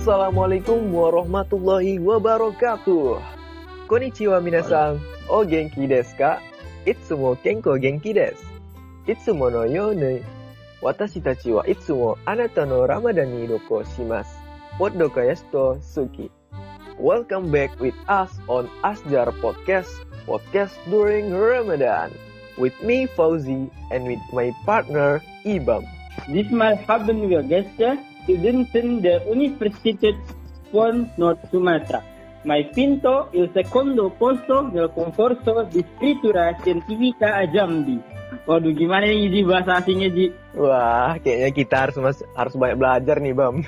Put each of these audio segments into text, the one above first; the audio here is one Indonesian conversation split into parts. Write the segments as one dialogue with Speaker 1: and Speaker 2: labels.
Speaker 1: Assalamualaikum warahmatullahi wabarakatuh. Konnichiwa minasan. O genki desu ka? Itsumo kenko genki desu. Itsumo no youni watashi tachi wa itsumo anata no Ramadan ni doko shimasu. Podcast to suki. Welcome back with us on Asjar Podcast during Ramadan. With me Fauzi and with my partner Ibam.
Speaker 2: This marhaban wa guesta, student da Universität von Nord Sumatra. My pinto il secondo posto del concorso di scrittura scientifica a Jambi. Waduh, gimana nih Ji bahasa asingnya Ji?
Speaker 1: Wah, kayaknya kita harus banyak belajar nih Bam.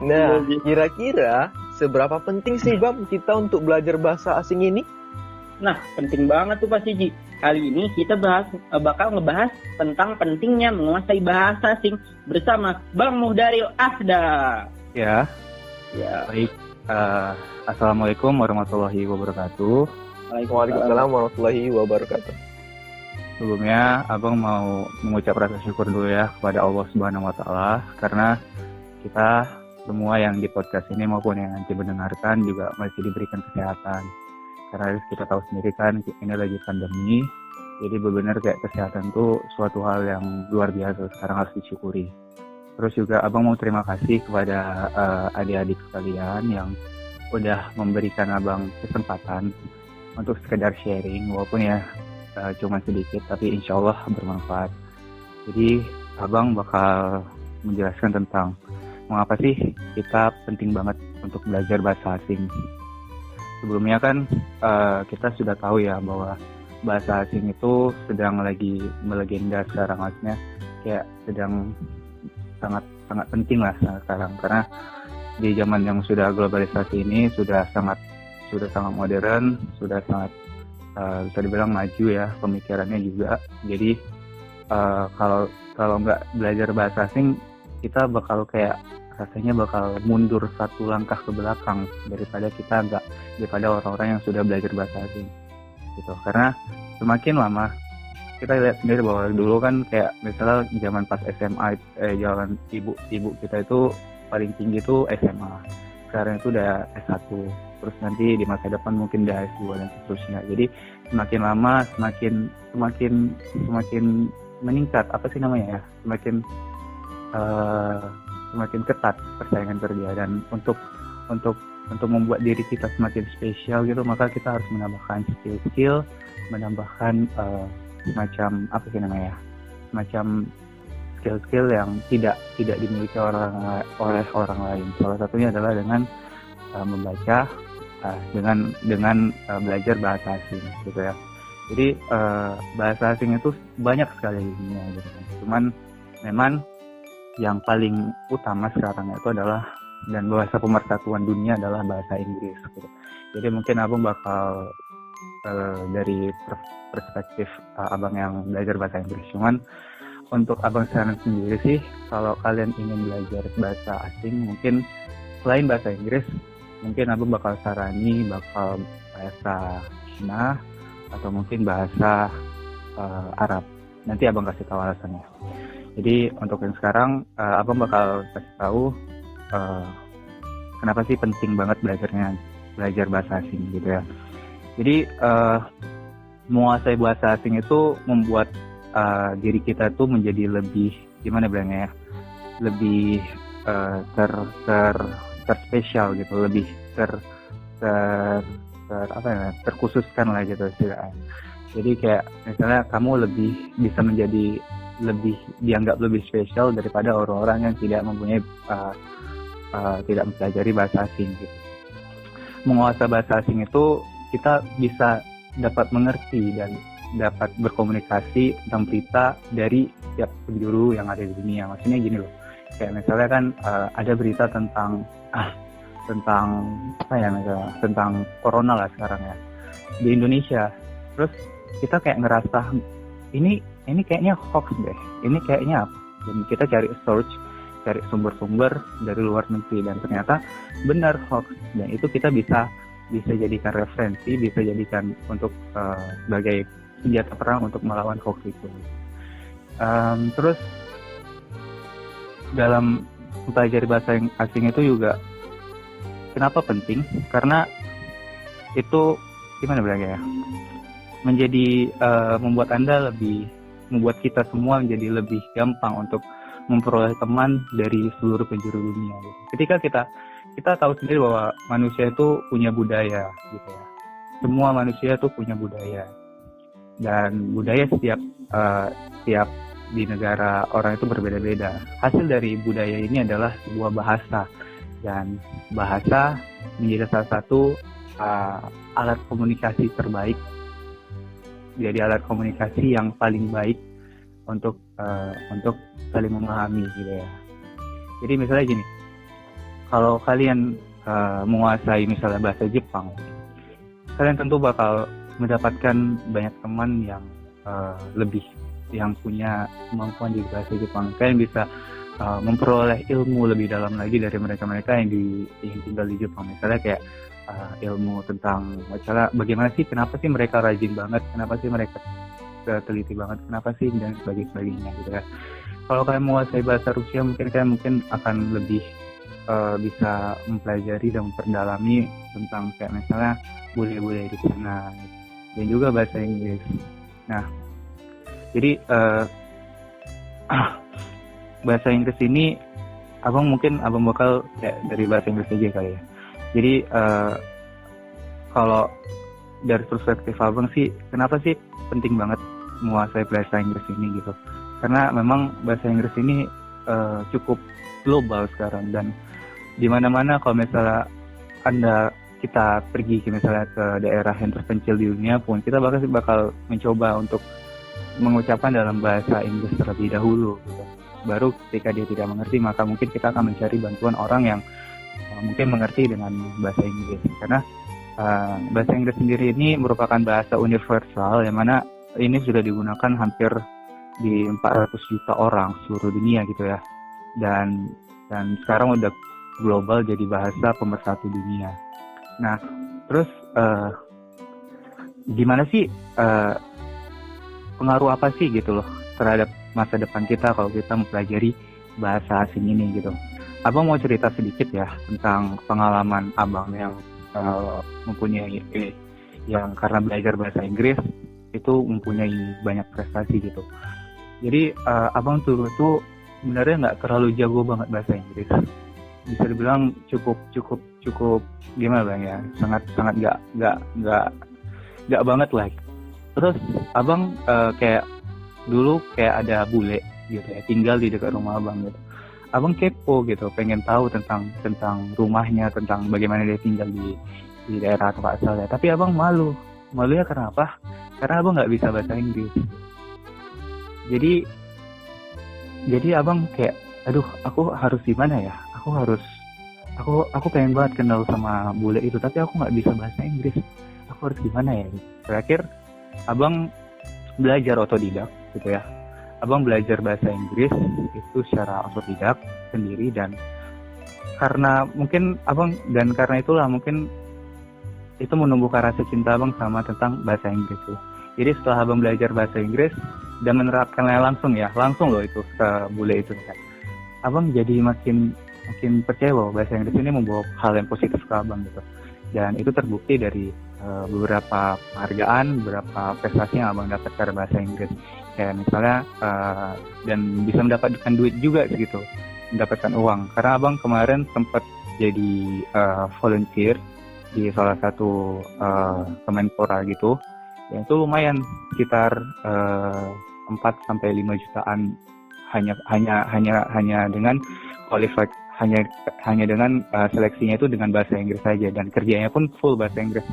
Speaker 1: Nah, kira-kira seberapa penting sih Bam kita untuk belajar bahasa asing ini?
Speaker 2: Nah, penting banget tuh pasti Ji. Kali ini kita bakal ngebahas tentang pentingnya menguasai bahasa asing bersama Bang Muhdaril Asda.
Speaker 3: Ya. Baik. Assalamualaikum warahmatullahi wabarakatuh.
Speaker 1: Waalaikumsalam warahmatullahi wabarakatuh.
Speaker 3: Sebelumnya, Abang mau mengucap rasa syukur dulu ya kepada Allah Subhanahu wa Ta'ala, karena kita semua yang di podcast ini maupun yang nanti mendengarkan juga masih diberikan kesehatan. Karena kita tahu sendiri kan ini lagi pandemi, jadi benar-benar kayak kesehatan tuh suatu hal yang luar biasa, sekarang harus disyukuri. Terus juga Abang mau terima kasih kepada adik-adik sekalian yang udah memberikan Abang kesempatan untuk sekedar sharing, walaupun ya cuma sedikit, tapi insya Allah bermanfaat. Jadi Abang bakal menjelaskan tentang mengapa sih kita penting banget untuk belajar bahasa asing. Sebelumnya kan kita sudah tahu ya bahwa bahasa asing itu sedang lagi melegenda sekarang, maksudnya kayak sedang sangat penting lah sekarang, karena di zaman yang sudah globalisasi ini sudah sangat modern, sudah sangat bisa dibilang maju ya pemikirannya juga. Jadi kalau nggak belajar bahasa asing, kita bakal kayak rasanya bakal mundur satu langkah ke belakang daripada orang-orang yang sudah belajar bahasa asing gitu. Karena semakin lama kita lihat sendiri bahwa dulu kan kayak misalnya zaman pas SMA, zaman ibu kita itu paling tinggi itu SMA, sekarang itu udah S1, terus nanti di masa depan mungkin udah S2 dan seterusnya. Jadi semakin lama semakin meningkat, apa sih namanya ya, semakin ketat persaingan kerja, dan untuk membuat diri kita semakin spesial gitu, maka kita harus menambahkan semacam skill yang tidak dimiliki oleh orang lain. Salah satunya adalah dengan membaca, dengan belajar bahasa asing gitu ya. Jadi bahasa asing itu banyak sekali di dunia gitu kan. Cuman memang yang paling utama sekarang itu adalah, dan bahasa pemersatuan dunia adalah bahasa Inggris gitu. Jadi mungkin Abang bakal dari perspektif Abang yang belajar bahasa Inggris. Cuman untuk Abang sendiri sih, kalau kalian ingin belajar bahasa asing, mungkin selain bahasa Inggris, mungkin Abang bakal bahasa Cina atau mungkin bahasa Arab. Nanti Abang kasih tahu alasannya. Jadi untuk yang sekarang Abang bakal kasih tahu kenapa sih penting banget belajar bahasa asing gitu ya. Jadi menguasai bahasa asing itu membuat diri kita tuh menjadi lebih, gimana bilangnya ya, lebih terspesial gitu, lebih terkhususkan lah gitu istilahnya. Jadi kayak misalnya kamu lebih bisa menjadi dianggap lebih spesial daripada orang-orang yang tidak mempunyai tidak mempelajari bahasa asing gitu. Menguasai bahasa asing itu kita bisa dapat mengerti dan dapat berkomunikasi tentang berita dari setiap penjuru yang ada di dunia. Maksudnya gini loh, kayak misalnya kan ada berita tentang tentang corona lah sekarang ya di Indonesia. Terus kita kayak ngerasa ini kayaknya hoax deh, ini kayaknya apa? Dan kita cari sumber-sumber dari luar negeri, dan ternyata benar hoax, dan itu kita bisa jadikan referensi, bisa jadikan untuk sebagai senjata perang untuk melawan hoax itu. Terus dalam mempelajari bahasa asing itu juga kenapa penting? Karena itu gimana bilangnya ya? Menjadi membuat membuat kita semua menjadi lebih gampang untuk memperoleh teman dari seluruh penjuru dunia. Gitu. Ketika kita tahu sendiri bahwa manusia itu punya budaya, gitu ya. Semua manusia itu punya budaya, dan budaya setiap di negara orang itu berbeda-beda. Hasil dari budaya ini adalah sebuah bahasa, dan bahasa menjadi salah satu alat komunikasi terbaik. Jadi alat komunikasi yang paling baik untuk saling memahami gitu ya. Jadi misalnya gini, kalau kalian menguasai misalnya bahasa Jepang, kalian tentu bakal mendapatkan banyak teman yang yang punya kemampuan di bahasa Jepang. Kalian bisa memperoleh ilmu lebih dalam lagi dari mereka-mereka yang tinggal di Jepang. Misalnya kayak ilmu tentang misalnya bagaimana sih, kenapa sih mereka rajin banget, kenapa sih mereka teliti banget, kenapa sih, dan sebagainya gitu kan. Kalau kalian menguasai bahasa Rusia, mungkin akan lebih bisa mempelajari dan memperdalami tentang kayak misalnya budaya-budaya di sana, gitu. Dan juga bahasa Inggris. Nah, jadi bahasa Inggris ini abang bakal kayak dari bahasa Inggris aja kali ya. Jadi kalau dari perspektif abang sih, kenapa sih penting banget menguasai bahasa Inggris ini gitu? Karena memang bahasa Inggris ini cukup global sekarang, dan di mana-mana kalau misalnya kita pergi misalnya ke daerah yang terpencil di dunia pun, kita bakal mencoba untuk mengucapkan dalam bahasa Inggris terlebih dahulu gitu. Baru ketika dia tidak mengerti, maka mungkin kita akan mencari bantuan orang yang mungkin mengerti dengan bahasa Inggris. Karena bahasa Inggris sendiri ini merupakan bahasa universal yang mana ini sudah digunakan hampir di 400 juta orang seluruh dunia gitu ya. Dan sekarang udah global, jadi bahasa pemersatu dunia. Nah, terus gimana sih pengaruh apa sih gitu loh terhadap masa depan kita kalau kita mempelajari bahasa asing ini gitu? Abang mau cerita sedikit ya tentang pengalaman abang yang mempunyai yang karena belajar bahasa Inggris itu mempunyai banyak prestasi gitu. Jadi abang tuh sebenarnya nggak terlalu jago banget bahasa Inggris. Bisa dibilang cukup gimana bang ya, sangat nggak banget lah. Terus abang kayak dulu kayak ada bule gitu ya, tinggal di dekat rumah abang gitu. Abang kepo gitu, pengen tahu tentang rumahnya, tentang bagaimana dia tinggal di daerah tempat asalnya. Tapi abang malunya karena apa? Karena abang nggak bisa bahasa Inggris. Jadi abang kayak, aduh, aku harus gimana ya? Aku pengen banget kenal sama bule itu, tapi aku nggak bisa bahasa Inggris. Aku harus gimana ya? Terakhir abang belajar otodidak gitu ya. Abang belajar bahasa Inggris itu secara otodidak sendiri, dan karena itulah mungkin itu menumbuhkan rasa cinta abang sama tentang bahasa Inggris ya. Jadi setelah abang belajar bahasa Inggris dan menerapkannya langsung loh itu ke bule itu kan, abang jadi makin percaya bahwa bahasa Inggris ini membawa hal yang positif ke abang gitu. Dan itu terbukti dari beberapa penghargaan, beberapa prestasi yang abang dapat karena bahasa Inggris. Kayak misalnya dan bisa mendapatkan duit juga gitu, mendapatkan uang. Karena abang kemarin sempat jadi volunteer di salah satu Kemenpora gitu, yang itu lumayan sekitar 4-5 jutaan hanya dengan qualified, hanya dengan seleksinya itu dengan bahasa Inggris saja, dan kerjanya pun full bahasa Inggris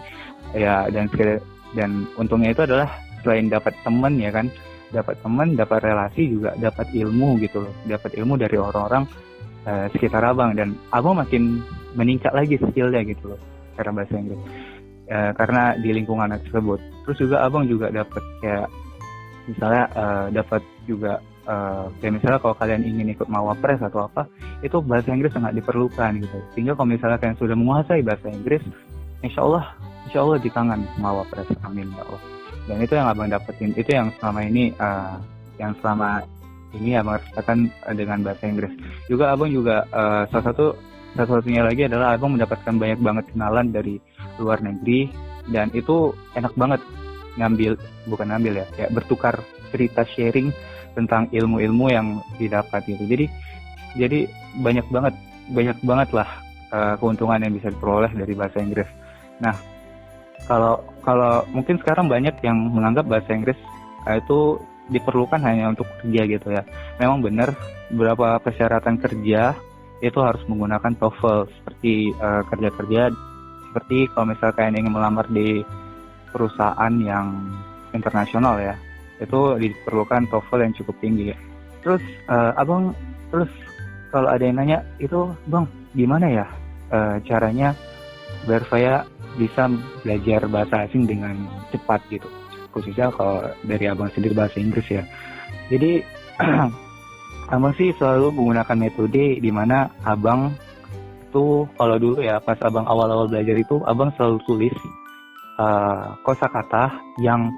Speaker 3: ya. Dan untungnya itu adalah selain dapat teman ya kan, dapat relasi, juga dapat ilmu gitu loh, dapat ilmu dari orang-orang sekitar abang, dan abang makin meningkat lagi skillnya gitu loh karena bahasa Inggris karena di lingkungan tersebut. Terus juga abang juga dapat kayak misalnya dapat juga kayak misalnya kalau kalian ingin ikut Mawapres atau apa, itu bahasa Inggris sangat diperlukan gitu. Sehingga kalau misalnya kalian sudah menguasai bahasa Inggris, insya Allah di tangan Mawapres, amin ya Allah. Dan itu yang abang dapetin, itu yang selama ini abang rasakan dengan bahasa Inggris. Juga abang juga salah satu satu-satunya lagi adalah abang mendapatkan banyak banget kenalan dari luar negeri, dan itu enak banget bukan ngambil ya, kayak bertukar cerita, sharing tentang ilmu-ilmu yang didapat gitu. Jadi banyak banget lah keuntungan yang bisa diperoleh dari bahasa Inggris. Nah, kalau mungkin sekarang banyak yang menganggap bahasa Inggris itu diperlukan hanya untuk kerja gitu ya. Memang benar, beberapa persyaratan kerja itu harus menggunakan TOEFL seperti kerja-kerja seperti kalau misalkan ingin melamar di perusahaan yang internasional ya, itu diperlukan TOEFL yang cukup tinggi. Terus terus kalau ada yang nanya itu, Bang, gimana ya caranya biar saya bisa belajar bahasa asing dengan cepat gitu, khususnya kalau dari abang sendiri bahasa Inggris ya. Jadi abang sih selalu menggunakan metode di mana abang tuh, kalau dulu ya pas abang awal-awal belajar itu, abang selalu tulis kosakata yang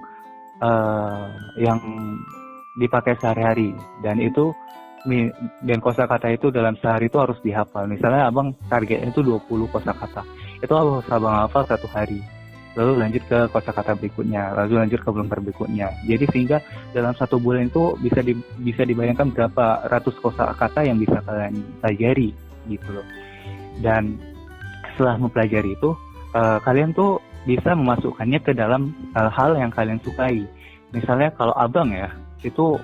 Speaker 3: dipakai sehari-hari, dan kosakata itu dalam sehari itu harus dihafal. Misalnya abang targetnya itu 20 kosakata, itu harus abang hafal satu hari, lalu lanjut ke kosakata berikutnya, lalu lanjut ke lembar berikutnya. Jadi sehingga dalam satu bulan itu bisa dibayangkan berapa ratus kosakata yang bisa kalian pelajari gitu loh. Dan setelah mempelajari itu, kalian tuh bisa memasukkannya ke dalam hal yang kalian sukai. Misalnya kalau abang ya, itu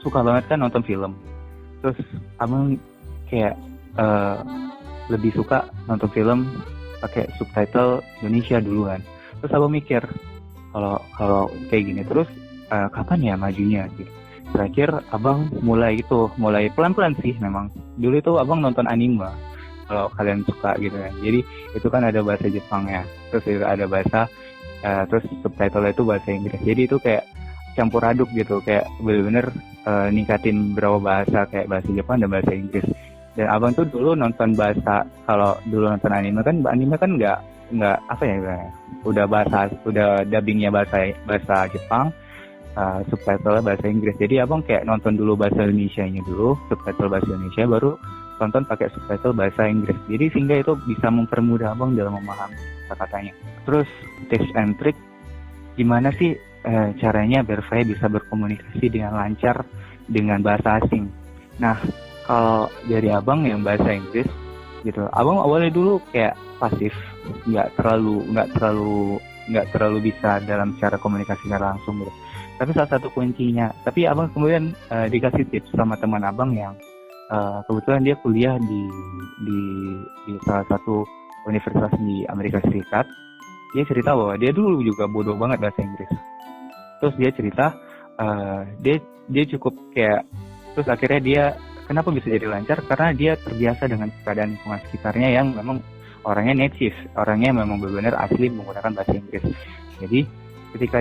Speaker 3: suka banget kan nonton film. Terus abang kayak lebih suka nonton film pakai subtitle Indonesia duluan. Terus abang mikir, kalau kayak gini terus kapan ya majunya gitu. Terakhir abang mulai pelan-pelan sih memang. Dulu itu abang nonton anime, kalau kalian suka gitu kan. Jadi itu kan ada bahasa Jepang ya, terus ada bahasa terus subtitle itu bahasa Inggris. Jadi itu kayak campur aduk gitu, kayak bener-bener ningkatin beberapa bahasa, kayak bahasa Jepang dan bahasa Inggris. Dan abang tuh dulu nonton kalau dulu nonton anime kan nggak apa ya, udah dubbingnya bahasa Jepang, subtitle bahasa Inggris. Jadi abang kayak nonton dulu bahasa Indonesianya dulu, subtitle bahasa Indonesia, baru tonton pakai subtitle bahasa Inggris. Jadi sehingga itu bisa mempermudah abang dalam memahami kata-katanya. Terus tips and trick, gimana sih caranya biar saya bisa berkomunikasi dengan lancar dengan bahasa asing. Nah, kalau dari abang yang bahasa Inggris gitu, abang awalnya dulu kayak pasif, nggak terlalu bisa dalam cara komunikasi secara langsung gitu. Tapi salah satu kuncinya, tapi abang kemudian dikasih tips sama teman abang yang kebetulan dia kuliah di salah satu universitas di Amerika Serikat. Dia cerita bahwa dia dulu juga bodoh banget bahasa Inggris. Terus dia cerita dia cukup kayak, terus akhirnya dia kenapa bisa jadi lancar, karena dia terbiasa dengan keadaan lingkungan sekitarnya yang memang orangnya native, orangnya memang benar-benar asli menggunakan bahasa Inggris. Jadi ketika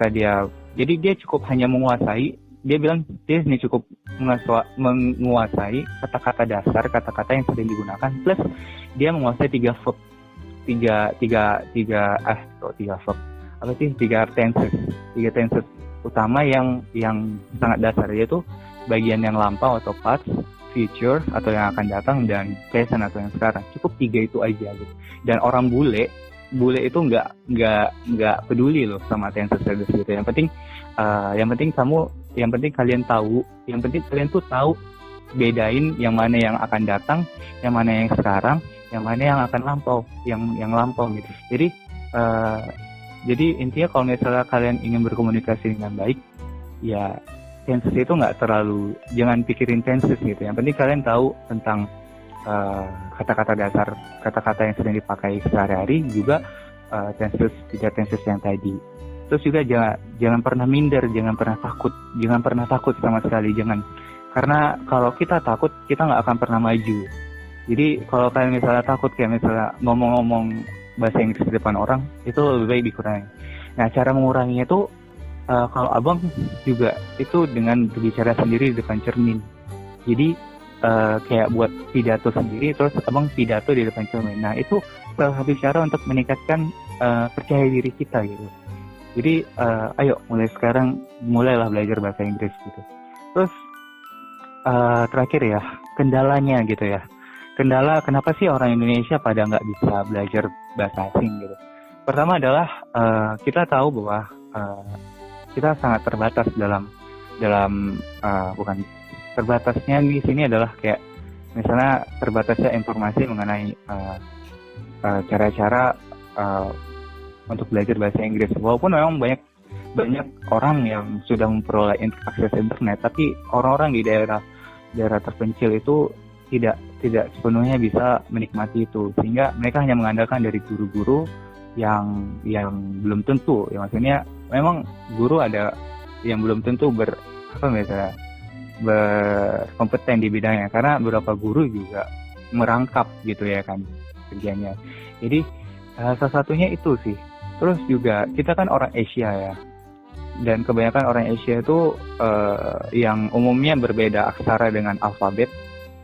Speaker 3: dia jadi dia cukup hanya menguasai, dia bilang dia hanya cukup menguasai kata-kata dasar, kata-kata yang sering digunakan, plus dia menguasai tiga tenses utama yang sangat dasar, yaitu bagian yang lampau atau past, future atau yang akan datang, dan present atau yang sekarang. Cukup 3 itu aja gitu. Dan orang bule itu nggak peduli loh sama tenses gitu. Yang penting kalian tuh tahu bedain yang mana yang akan datang, yang mana yang sekarang, yang mana yang akan lampau, yang lampau gitu. Jadi intinya kalau misalnya kalian ingin berkomunikasi dengan baik, ya tenses itu jangan pikirin tenses gitu. Yang penting kalian tahu tentang kata-kata dasar, kata-kata yang sering dipakai sehari-hari, juga tenses yang tadi. Terus juga jangan pernah minder, jangan pernah takut sama sekali, jangan. Karena kalau kita takut, kita nggak akan pernah maju. Jadi kalau kalian misalnya takut, kayak misalnya ngomong-ngomong bahasa Inggris di depan orang, itu lebih baik dikurangi. Nah, cara menguranginya itu kalau abang juga itu dengan berbicara sendiri di depan cermin. Jadi kayak buat pidato sendiri, terus abang pidato di depan cermin. Nah, itu salah satu cara untuk meningkatkan percaya diri kita gitu. Jadi ayo mulailah belajar bahasa Inggris gitu. Terus kendalanya gitu ya. Kendala kenapa sih orang Indonesia pada nggak bisa belajar bahasa asing gitu. Pertama adalah kita tahu bahwa kita sangat terbatas dalam bukan terbatasnya di sini adalah kayak misalnya terbatasnya informasi mengenai cara-cara untuk belajar bahasa Inggris. Walaupun memang banyak orang yang sudah memperoleh akses internet, tapi orang-orang di daerah terpencil itu tidak sepenuhnya bisa menikmati itu, sehingga mereka hanya mengandalkan dari guru-guru yang belum tentu, ya maksudnya memang guru ada yang belum tentu berkompeten di bidangnya, karena beberapa guru juga merangkap gitu ya kan kerjanya. Jadi salah satunya itu sih. Terus juga kita kan orang Asia ya, dan kebanyakan orang Asia itu yang umumnya berbeda aksara dengan alfabet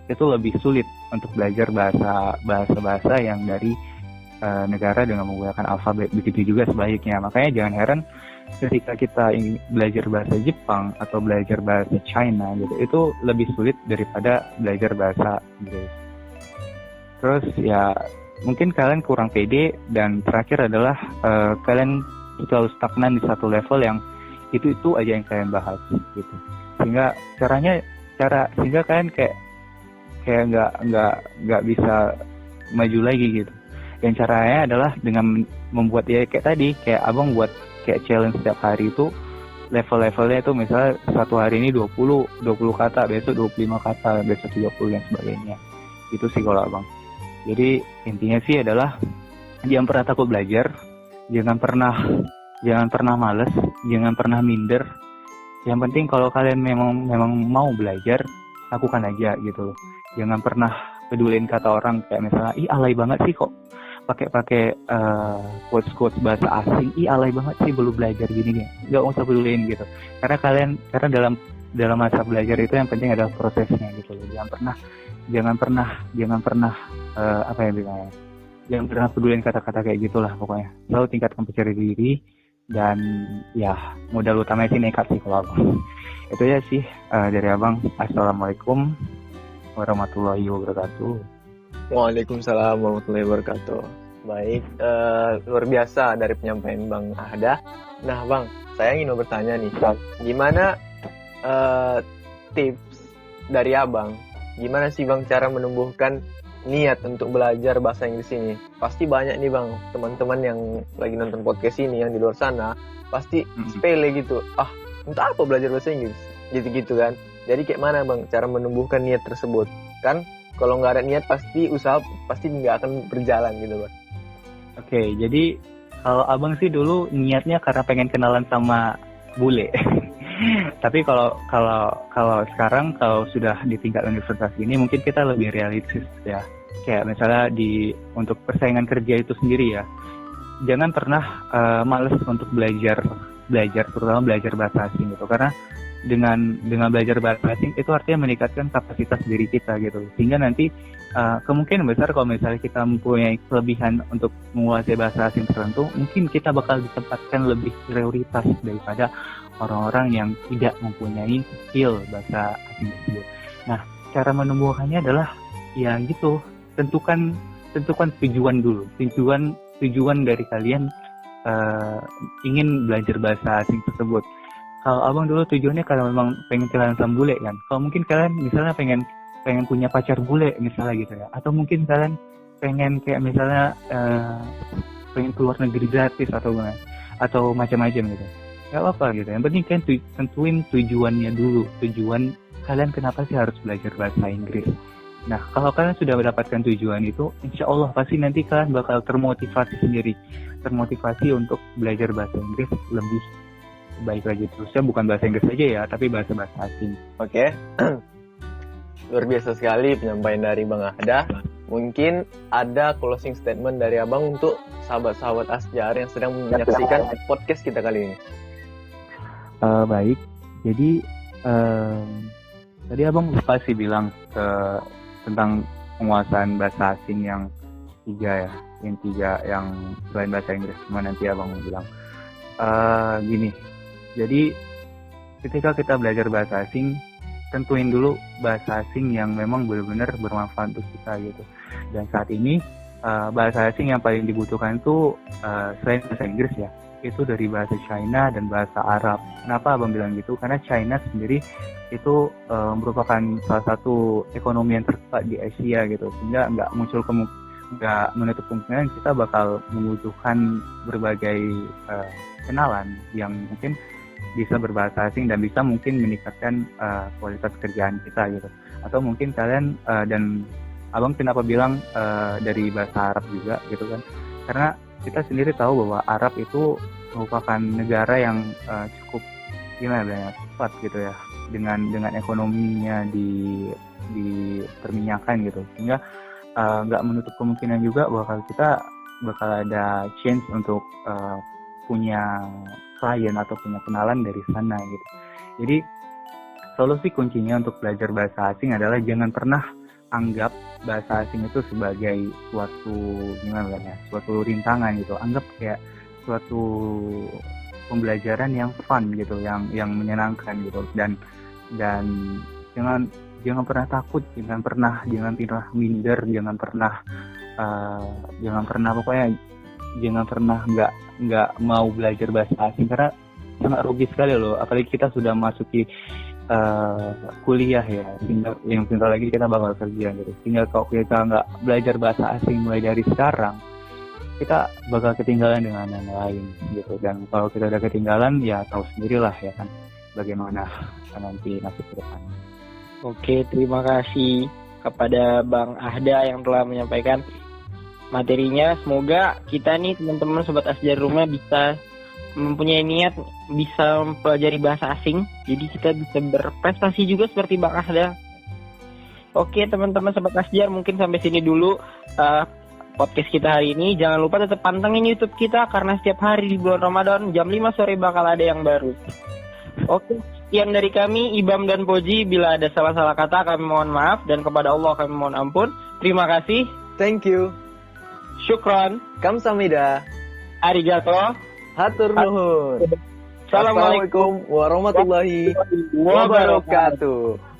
Speaker 3: itu lebih sulit untuk belajar bahasa yang dari negara dengan menggunakan alfabet. Begitu juga sebaliknya. Makanya jangan heran ketika kita ingin belajar bahasa Jepang atau belajar bahasa China gitu, itu lebih sulit daripada belajar bahasa Inggris. Terus ya mungkin kalian kurang pede, dan terakhir adalah kalian selalu stagnan di satu level yang itu aja yang kalian bahas gitu. Sehingga sehingga kalian kayak nggak bisa maju lagi gitu. Dan caranya adalah dengan membuat ya kayak tadi, kayak abang buat kayak challenge setiap hari itu level-levelnya itu, misalnya satu hari ini 20 kata, besok 25 kata, besok 30 dan sebagainya. Itu sih kalau abang. Jadi intinya sih adalah jangan pernah takut belajar, jangan pernah malas, jangan pernah minder. Yang penting kalau kalian memang mau belajar, lakukan aja gitu loh. Jangan pernah pedulin kata orang kayak misalnya, ih alay banget sih kok pakai quotes bahasa asing, ih alay banget sih belum belajar gini nih. Nggak usah pedulin gitu. Karena dalam masa belajar itu yang penting adalah prosesnya gitu loh. Jangan pernah jangan pernah pedulin kata-kata kayak gitulah pokoknya. Selalu tingkatkan percaya diri, dan ya modal utamanya sih nekat sih kalau abang. Itu ya sih dari abang. Assalamualaikum warahmatullahi wabarakatuh.
Speaker 1: Waalaikumsalam warahmatullahi wabarakatuh. Baik, luar biasa dari penyampaian Bang Ahda. Nah Bang, saya ingin bertanya nih, gimana tips dari abang? Gimana sih Bang cara menumbuhkan niat untuk belajar bahasa Inggris ini? Pasti banyak nih Bang, teman-teman yang lagi nonton podcast ini yang di luar sana pasti sepele gitu. Untuk apa belajar bahasa Inggris? Gitu-gitu kan. Jadi kayak mana Bang cara menumbuhkan niat tersebut? Kan kalau nggak ada niat pasti usaha pasti nggak akan berjalan gitu Bang.
Speaker 3: Oke, jadi kalau abang sih dulu niatnya karena pengen kenalan sama bule. Tapi kalau sekarang kalau sudah di tingkat universitas ini mungkin kita lebih realistis ya. Kayak misalnya untuk persaingan kerja itu sendiri ya. Jangan pernah malas untuk belajar terutama belajar bahasa asing gitu, karena dengan belajar bahasa asing itu artinya meningkatkan kapasitas diri kita gitu, sehingga nanti kemungkinan besar kalau misalnya kita mempunyai kelebihan untuk menguasai bahasa asing tertentu, mungkin kita bakal ditempatkan lebih prioritas daripada orang-orang yang tidak mempunyai skill bahasa asing tersebut. Nah, cara menumbuhkannya adalah ya gitu, tentukan tujuan dulu, tujuan dari kalian ingin belajar bahasa asing tersebut. Kalau abang dulu tujuannya karena memang pengen kenalan sama bule kan. Kalau mungkin kalian misalnya pengen punya pacar bule misalnya gitu ya. Atau mungkin kalian pengen kayak misalnya pengen keluar negeri gratis atau macam-macam gitu. Gak apa-apa gitu. Yang penting kalian tentuin tujuannya dulu. Tujuan kalian kenapa sih harus belajar bahasa Inggris. Nah, kalau kalian sudah mendapatkan tujuan itu, insya Allah pasti nanti kalian bakal termotivasi sendiri. Termotivasi untuk belajar bahasa Inggris lebih baik lagi. Terusnya bukan bahasa Inggris saja ya, tapi bahasa-bahasa asing.
Speaker 1: Oke. Luar biasa sekali penyampaian dari Bang Ahda. Mungkin ada closing statement dari abang untuk sahabat-sahabat Asjar yang sedang menyaksikan podcast kita kali ini.
Speaker 3: Baik, jadi tadi abang lupa sih bilang tentang penguasaan bahasa asing yang 3 ya, yang selain bahasa Inggris. Cuma nanti abang mau bilang gini. Jadi ketika kita belajar bahasa asing, tentuin dulu bahasa asing yang memang benar-benar bermanfaat untuk kita gitu. Dan saat ini bahasa asing yang paling dibutuhkan itu selain bahasa Inggris ya, itu dari bahasa China dan bahasa Arab. Kenapa abang bilang gitu? Karena China sendiri itu merupakan salah satu ekonomi yang terkuat di Asia gitu, sehingga nggak menutup kemungkinan kita bakal membutuhkan berbagai kenalan yang mungkin bisa berbahasa asing dan bisa mungkin meningkatkan kualitas kerjaan kita gitu. Atau mungkin kalian dan abang kenapa bilang dari bahasa Arab juga gitu kan? Karena kita sendiri tahu bahwa Arab itu merupakan negara yang cukup cepat gitu ya, dengan ekonominya di perminyakan gitu, sehingga nggak menutup kemungkinan juga kita bakal ada chance untuk punya klien atau punya kenalan dari sana gitu. Jadi solusi kuncinya untuk belajar bahasa asing adalah jangan pernah anggap bahasa asing itu sebagai suatu rintangan gitu. Anggap kayak suatu pembelajaran yang fun gitu, yang menyenangkan gitu. Dan jangan pernah takut, jangan pernah minder, jangan pernah nggak mau belajar bahasa asing, karena sangat rugi sekali loh. Apalagi kita sudah masuki kuliah ya, yang sebentar lagi kita bakal kerja gitu. Sehingga kalau kita nggak belajar bahasa asing mulai dari sekarang, kita bakal ketinggalan dengan yang lain gitu. Dan kalau kita udah ketinggalan, ya tahu sendirilah ya kan bagaimana nanti nasib ke depan.
Speaker 2: Oke, terima kasih kepada Bang Ahda yang telah menyampaikan materinya. Semoga kita nih teman-teman Sobat Asjar Rumah bisa mempunyai niat bisa mempelajari bahasa asing, jadi kita bisa berprestasi juga seperti Bang Ahda. Oke teman-teman Sobat Asjar, mungkin sampai sini dulu podcast kita hari ini. Jangan lupa tetap pantengin YouTube kita, karena setiap hari di bulan Ramadan jam 5 sore bakal ada yang baru. Oke, sekian dari kami Ibam dan Poji. Bila ada salah-salah kata kami mohon maaf, dan kepada Allah kami mohon ampun. Terima kasih.
Speaker 1: Thank you.
Speaker 2: Syukran.
Speaker 1: Kamsahamnida.
Speaker 2: Arigato.
Speaker 1: Hatur nuhun.
Speaker 2: Assalamualaikum
Speaker 1: warahmatullahi wabarakatuh.